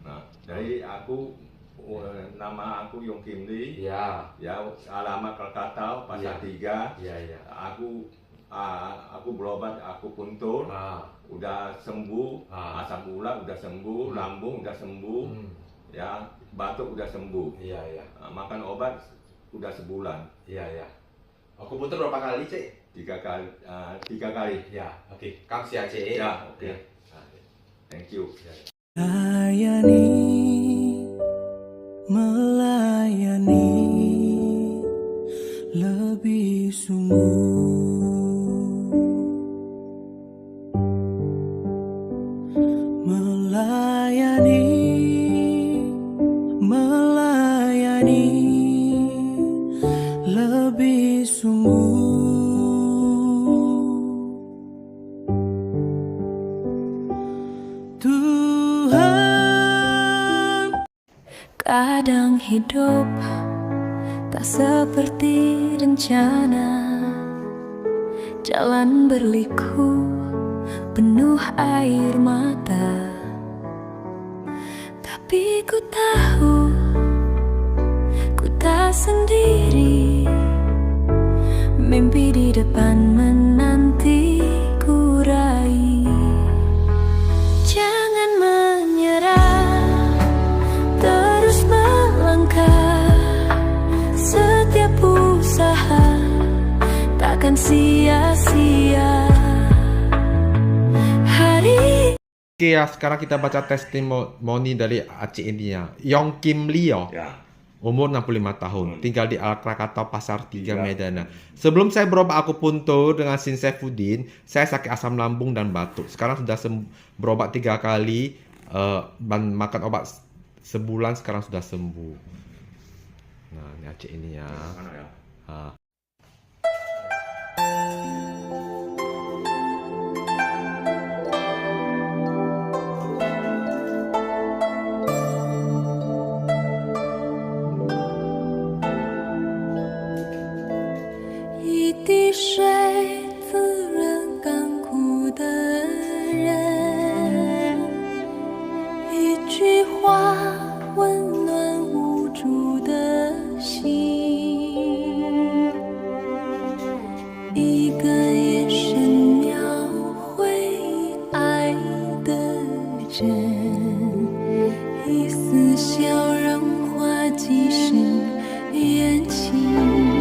Nah, dari nama aku Yong Kim Lee. Ya, alamat Krakatau, Pasar 3. Aku berobat akupuntur, udah sembuh, asam urat udah sembuh, lambung udah sembuh, ya, batuk udah sembuh. Makan obat udah sebulan. Akupuntur berapa kali, Cik? 3 kali. 3 kali. Ya, oke. Kamsia, Cik. Ya, oke. Thank you. Melayani lebih sungguh, melayani lebih sungguh. Tuhan, kadang hidup tak seperti rencana, jalan berliku penuh air mata, tapi ku tahu ku tak sendiri, mimpi di depan menanti ku raih. Jangan menyerah, terus melangkah, setiap usaha takkan sia-sia. Oke ya, sekarang kita baca testimoni dari Aceh ini ya. Yong Kim Lee Ya. umur 65 tahun, tinggal di Krakatau Pasar 3 Medan. Sebelum saya berobat akupuntur dengan Sin Saifuddin, saya sakit asam lambung dan batuk. Sekarang sudah berobat 3 kali, dan makan obat sebulan, sekarang sudah sembuh. Nah, ini Aceh ini ya. Mana ya?一丝笑容化几世缘情。